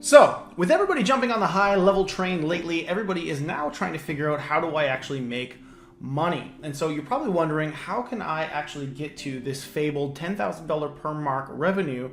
So, with everybody jumping on the high level train lately, everybody is now trying to figure out, how do I actually make money? And so you're probably wondering, how can I actually get to this fabled $10,000 per mark revenue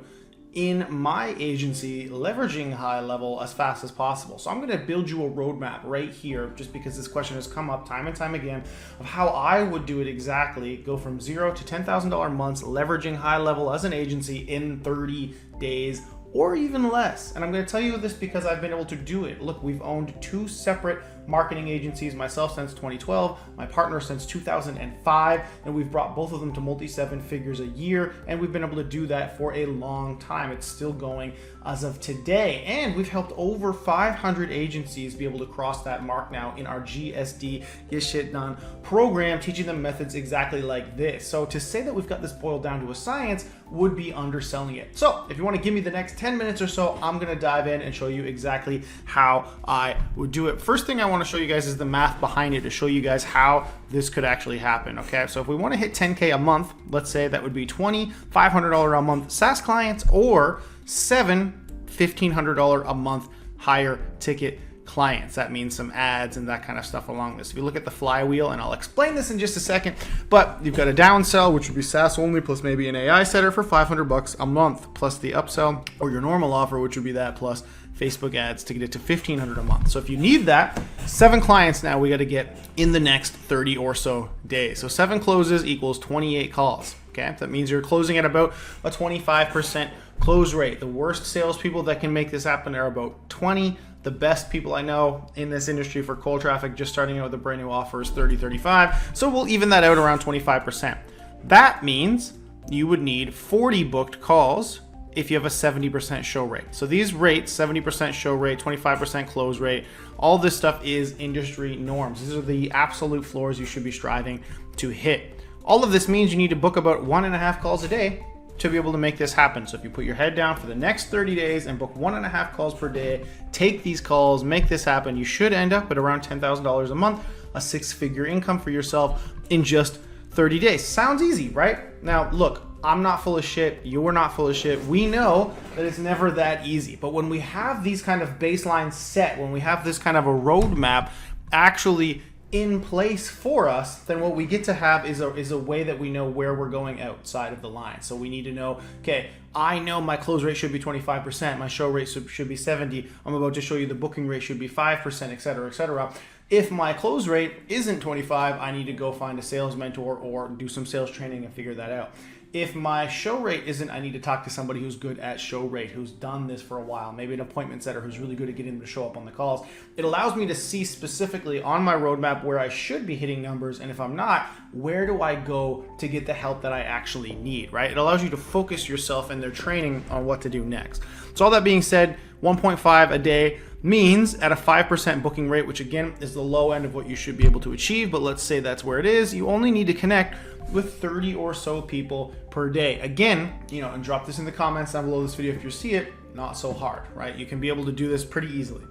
in my agency, leveraging high level as fast as possible? So I'm going to build you a roadmap right here, just because this question has come up time and time again, of how I would do it exactly, go from $0 to $10,000 months, leveraging high level as an agency in 30 days or even less. And I'm going to tell you this because I've been able to do it. Look, we've owned two separate marketing agencies, myself since 2012, my partner since 2005, and we've brought both of them to multi-seven figures a year, and we've been able to do that for a long time. It's still going as of today, and we've helped over 500 agencies be able to cross that mark now in our GSD Get Shit Done program, teaching them methods exactly like this. So to say that we've got this boiled down to a science would be underselling it. So if you want to give me the next 10 minutes or so, I'm going to dive in and show you exactly how I would do it. First thing I want to show you guys is the math behind it, to show you guys how this could actually happen. Okay, so if we want to hit 10K a month, let's say that would be 20 $500 a month SaaS clients, or 7 $1,500 a month higher ticket clients. That means some ads and that kind of stuff along this. If you look at the flywheel, and I'll explain this in just a second, but you've got a downsell, which would be SaaS only, plus maybe an AI setter for $500 a month, plus the upsell or your normal offer, which would be that plus Facebook ads to get it to $1,500 a month. So if you need that, 7 clients now we got to get in the next 30 or so days. So 7 closes equals 28 calls. Okay, that means you're closing at about a 25% close rate. The worst salespeople that can make this happen are about 20. The best people I know in this industry for cold traffic, just starting out with a brand new offer, is 30, 35. So we'll even that out around 25%. That means you would need 40 booked calls if you have a 70% show rate. So these rates, 70% show rate, 25% close rate, all this stuff is industry norms. These are the absolute floors you should be striving to hit. All of this means you need to book about 1.5 calls a day to be able to make this happen. So if you put your head down for the next 30 days and book 1.5 calls per day, take these calls, make this happen, you should end up at around $10,000 a month, a 6-figure income for yourself in just 30 days. Sounds easy, right? Now, look, I'm not full of shit. You're not full of shit. We know that it's never that easy. But when we have these kind of baselines set, when we have this kind of a roadmap actually in place for us, then what we get to have is a way that we know where we're going outside of the line. So we need to know, okay, I know my close rate should be 25%, my show rate should be 70. I'm about to show you the booking rate should be 5%, et cetera, et cetera. If my close rate isn't 25, I need to go find a sales mentor or do some sales training and figure that out. If my show rate isn't, I need to talk to somebody who's good at show rate, who's done this for a while, maybe an appointment setter who's really good at getting them to show up on the calls. It allows me to see specifically on my roadmap where I should be hitting numbers, and if I'm not, where do I go to get the help that I actually need, right? It allows you to focus yourself in their training on what to do next. So all that being said, 1.5 a day means at a 5% booking rate, which again is the low end of what you should be able to achieve, but let's say that's where it is, you only need to connect with 30 or so people per day. Again, and drop this in the comments down below this video if you see it, not so hard, right? You can be able to do this pretty easily.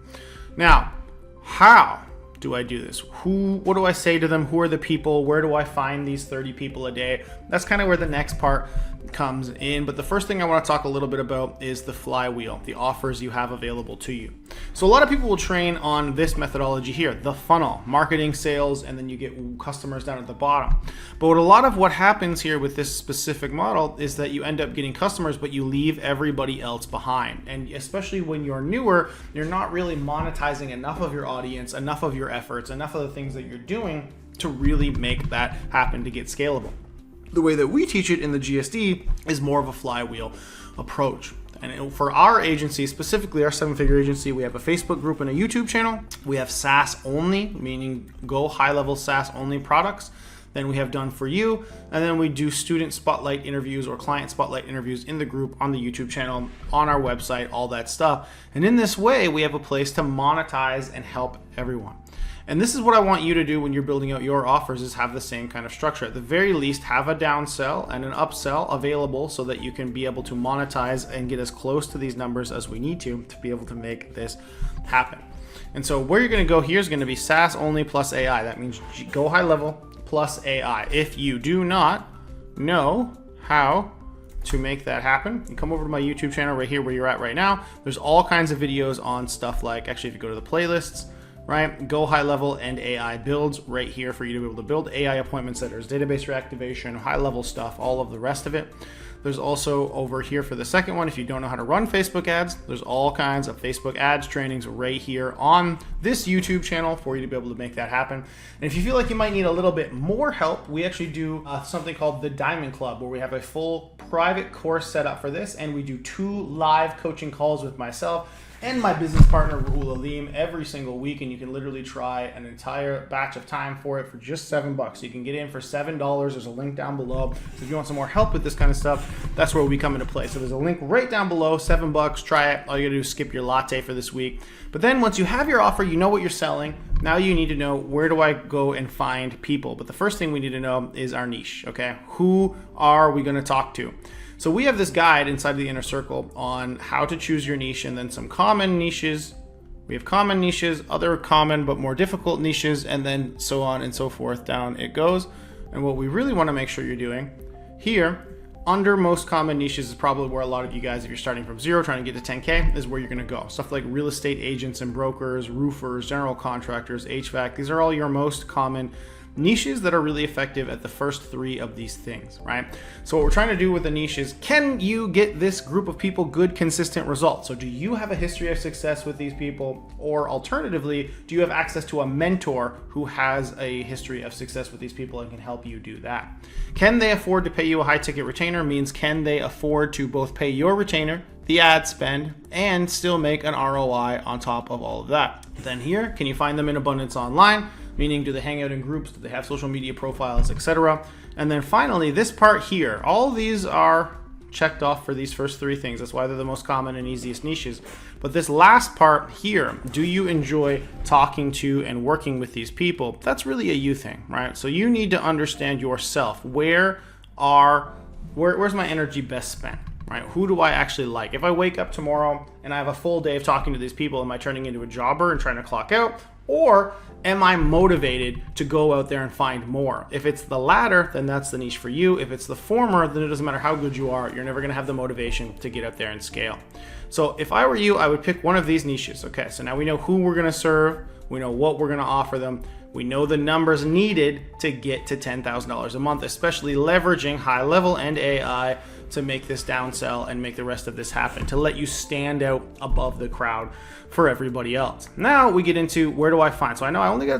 Now, how do I do this? What do I say to them? Who are the people? Where do I find these 30 people a day? That's kind of where the next part comes in. But the first thing I want to talk a little bit about is the flywheel, the offers you have available to you. So a lot of people will train on this methodology here, the funnel, marketing, sales, and then you get customers down at the bottom. But a lot of what happens here with this specific model is that you end up getting customers, but you leave everybody else behind. And especially when you're newer, you're not really monetizing enough of your audience, enough of your efforts, enough of the things that you're doing to really make that happen to get scalable. The way that we teach it in the GSD is more of a flywheel approach. And for our agency, specifically our 7-figure agency, we have a Facebook group and a YouTube channel. We have SaaS only, meaning GoHighLevel SaaS only products. Then we have Done For You, and then we do student spotlight interviews or client spotlight interviews in the group, on the YouTube channel, on our website, all that stuff. And in this way, we have a place to monetize and help everyone. And this is what I want you to do when you're building out your offers, is have the same kind of structure. At the very least, have a downsell and an upsell available so that you can be able to monetize and get as close to these numbers as we need to be able to make this happen. And so where you're going to go here is going to be SaaS only plus AI. That means GoHighLevel plus AI. If you do not know how to make that happen, you come over to my YouTube channel right here where you're at right now. There's all kinds of videos on stuff like, actually, if you go to the playlists, right, GoHighLevel and AI builds right here for you to be able to build AI appointment setters, database reactivation, high level stuff, all of the rest of it. There's also over here for the second one, if you don't know how to run Facebook ads, there's all kinds of Facebook ads trainings right here on this YouTube channel for you to be able to make that happen. And if you feel like you might need a little bit more help, we actually do something called the Diamond Club, where we have a full private course set up for this, and we do 2 live coaching calls with myself and my business partner, Rahul Aleem, every single week, and you can literally try an entire batch of time for it for just $7. You can get in for $7. There's a link down below. So if you want some more help with this kind of stuff, that's where we come into play. So there's a link right down below, $7. Try it. All you gotta do is skip your latte for this week. But then once you have your offer, you know what you're selling. Now you need to know, where do I go and find people? But the first thing we need to know is our niche, okay? Who are we gonna talk to? So we have this guide inside of the Inner Circle on how to choose your niche, and then some common niches. We have common niches, other common but more difficult niches, and then so on and so forth down it goes. And what we really want to make sure you're doing here, under most common niches, is probably where a lot of you guys, if you're starting from 0 trying to get to 10K, is where you're going to go. Stuff like real estate agents and brokers, roofers, general contractors, HVAC. These are all your most common niches that are really effective at the first 3 of these things, right? So what we're trying to do with the niche is, can you get this group of people good, consistent results? So do you have a history of success with these people? Or alternatively, do you have access to a mentor who has a history of success with these people and can help you do that? Can they afford to pay you a high ticket retainer? Means, can they afford to both pay your retainer, the ad spend, and still make an ROI on top of all of that? Then here, can you find them in abundance online? Meaning, do they hang out in groups? Do they have social media profiles, etc.? And then finally, this part here, all these are checked off for these first 3 things. That's why they're the most common and easiest niches. But this last part here, do you enjoy talking to and working with these people? That's really a you thing, right? So you need to understand yourself. Where's my energy best spent? Right? Who do I actually like? If I wake up tomorrow and I have a full day of talking to these people, am I turning into a jobber and trying to clock out? Or am I motivated to go out there and find more? If it's the latter, then that's the niche for you. If it's the former, then it doesn't matter how good you are, you're never gonna have the motivation to get out there and scale. So if I were you, I would pick one of these niches. Okay, so now we know who we're gonna serve, we know what we're gonna offer them, we know the numbers needed to get to $10,000 a month, especially leveraging high level and AI to make this downsell and make the rest of this happen, to let you stand out above the crowd for everybody else. Now we get into, where do I find? So I know I gotta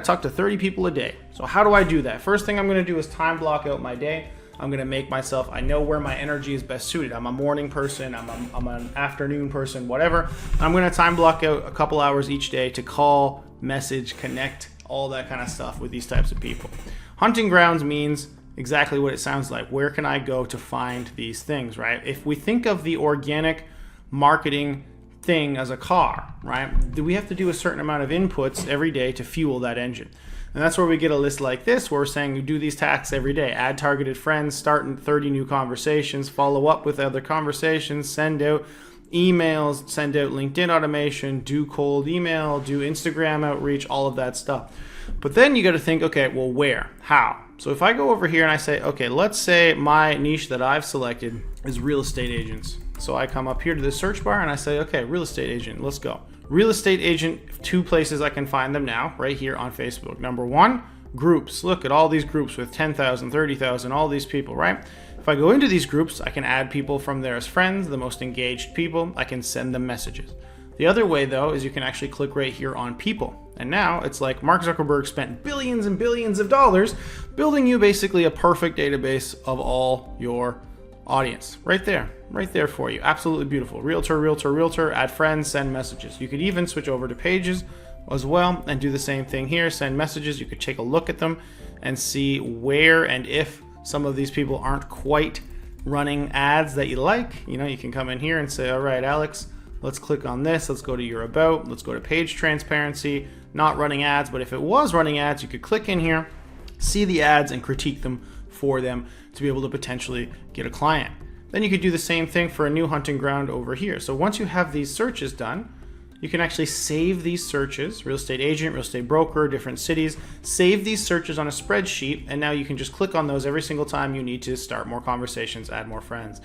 talk to 30 people a day. So how do I do that? First thing I'm gonna do is time block out my day. I'm gonna make myself, I know where my energy is best suited. I'm a morning person, I'm an afternoon person, whatever. I'm gonna time block out a couple hours each day to call, message, connect, all that kind of stuff with these types of people. Hunting grounds means exactly what it sounds like. Where can I go to find these things, right? If we think of the organic marketing thing as a car, right? We have to do a certain amount of inputs every day to fuel that engine. And that's where we get a list like this, where we're saying you do these tasks every day. Add targeted friends, start 30 new conversations, follow up with other conversations, send out emails, send out LinkedIn automation, do cold email, do Instagram outreach, all of that stuff. But then you got to think, okay, well, where? How? So if I go over here and I say, okay, let's say my niche that I've selected is real estate agents. So I come up here to the search bar and I say, okay, real estate agent, let's go. Real estate agent, 2 places I can find them now, right here on Facebook. Number 1, groups. Look at all these groups with 10,000, 30,000, all these people, right? If I go into these groups, I can add people from there as friends, the most engaged people. I can send them messages. The other way, though, is you can actually click right here on people. And now it's like Mark Zuckerberg spent billions and billions of dollars building you basically a perfect database of all your audience. Right there for you. Absolutely beautiful. Realtor, realtor, realtor, add friends, send messages. You could even switch over to pages as well and do the same thing here. Send messages. You could take a look at them and see where and if some of these people aren't quite running ads that you like. You know, you can come in here and say, all right, Alex, let's click on this. Let's go to your about. Let's go to page transparency. Not running ads, but if it was running ads, you could click in here, see the ads, and critique them for them to be able to potentially get a client. Then you could do the same thing for a new hunting ground over here. So once you have these searches done, you can actually save these searches, real estate agent, real estate broker, different cities, save these searches on a spreadsheet, and now you can just click on those every single time you need to start more conversations, add more friends.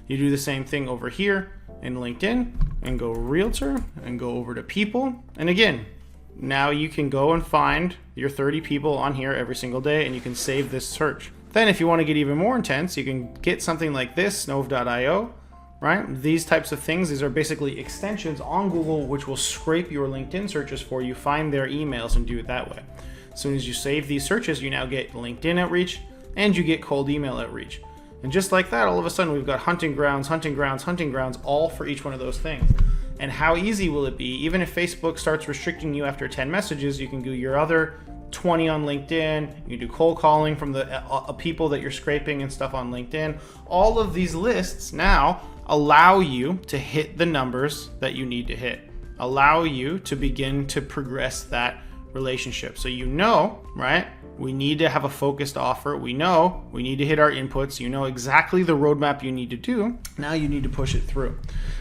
You do the same thing over here in LinkedIn and go realtor and go over to people. And again, now you can go and find your 30 people on here every single day and you can save this search. Then if you want to get even more intense, you can get something like this, snove.io, right? These types of things, these are basically extensions on Google which will scrape your LinkedIn searches for you, find their emails and do it that way. As soon as you save these searches, you now get LinkedIn outreach and you get cold email outreach. And just like that, all of a sudden we've got hunting grounds, all for each one of those things. And how easy will it be? Even if Facebook starts restricting you after 10 messages, you can do your other 20 on LinkedIn. You can do cold calling from the people that you're scraping and stuff on LinkedIn. All of these lists now allow you to hit the numbers that you need to hit, allow you to begin to progress that relationship. So you know, right? We need to have a focused offer. We know we need to hit our inputs. You know exactly the roadmap you need to do. Now you need to push it through.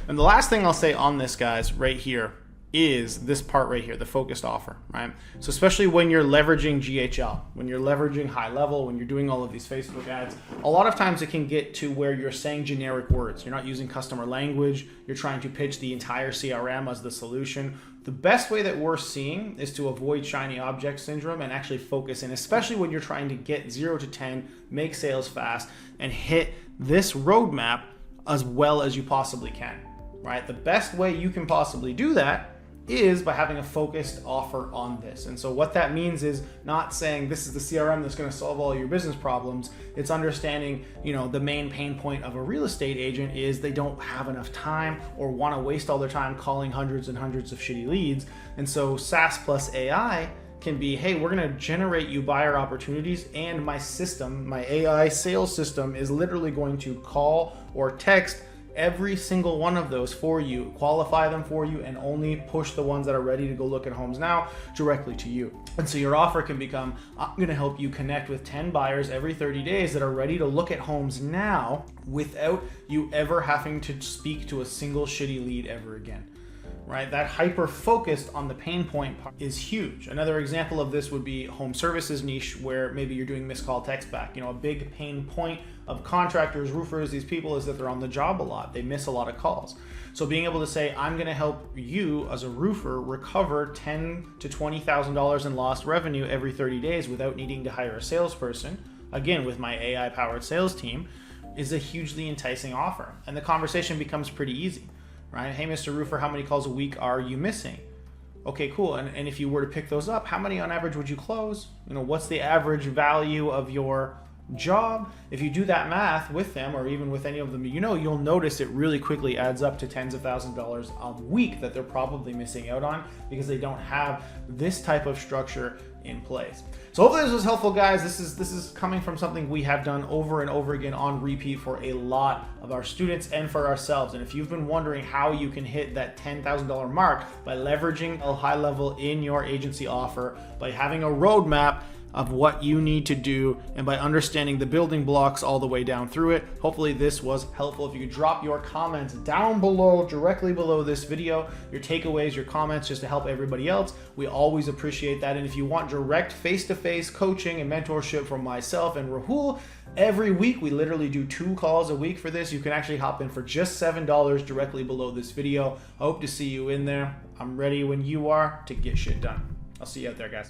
And the last thing I'll say on this, guys, right here, is this part right here, the focused offer, right? So especially when you're leveraging GHL, when you're leveraging HighLevel, when you're doing all of these Facebook ads, a lot of times it can get to where you're saying generic words. You're not using customer language. You're trying to pitch the entire CRM as the solution. The best way that we're seeing is to avoid shiny object syndrome and actually focus in, especially when you're trying to get 0 to 10, make sales fast, and hit this roadmap as well as you possibly can, right? The best way you can possibly do that is by having a focused offer on this. And so what that means is not saying this is the CRM that's going to solve all your business problems. It's understanding, the main pain point of a real estate agent is they don't have enough time or want to waste all their time calling hundreds and hundreds of shitty leads. And so SaaS plus AI can be, hey, we're going to generate you buyer opportunities, and my system, my AI sales system, is literally going to call or text every single one of those for you, qualify them for you, and only push the ones that are ready to go look at homes now directly to you. And so your offer can become, I'm going to help you connect with 10 buyers every 30 days that are ready to look at homes now without you ever having to speak to a single shitty lead ever again. Right? That hyper focused on the pain point part is huge. Another example of this would be home services niche, where maybe you're doing missed call text back. A big pain point of contractors, roofers, these people is that they're on the job a lot. They miss a lot of calls. So being able to say, I'm going to help you as a roofer recover $10,000 to $20,000 in lost revenue every 30 days without needing to hire a salesperson, again with my AI powered sales team, is a hugely enticing offer. And the conversation becomes pretty easy. Right? Hey, Mr. Roofer, how many calls a week are you missing? Okay, cool. And if you were to pick those up, how many on average would you close? What's the average value of your job? If you do that math with them, or even with any of them, you'll notice it really quickly adds up to tens of thousands of dollars a week that they're probably missing out on because they don't have this type of structure in place. So hopefully this was helpful, guys. This is coming from something we have done over and over again on repeat for a lot of our students and for ourselves. And if you've been wondering how you can hit that $10,000 mark by leveraging a HighLevel in your agency offer, by having a roadmap of what you need to do, and by understanding the building blocks all the way down through it, hopefully this was helpful. If you could drop your comments down below, directly below this video, your takeaways, your comments, just to help everybody else, we always appreciate that. And if you want direct face-to-face coaching and mentorship from myself and Rahul, every week we literally do 2 calls a week for this. You can actually hop in for just $7 directly below this video. I hope to see you in there. I'm ready when you are to get shit done. I'll see you out there, guys.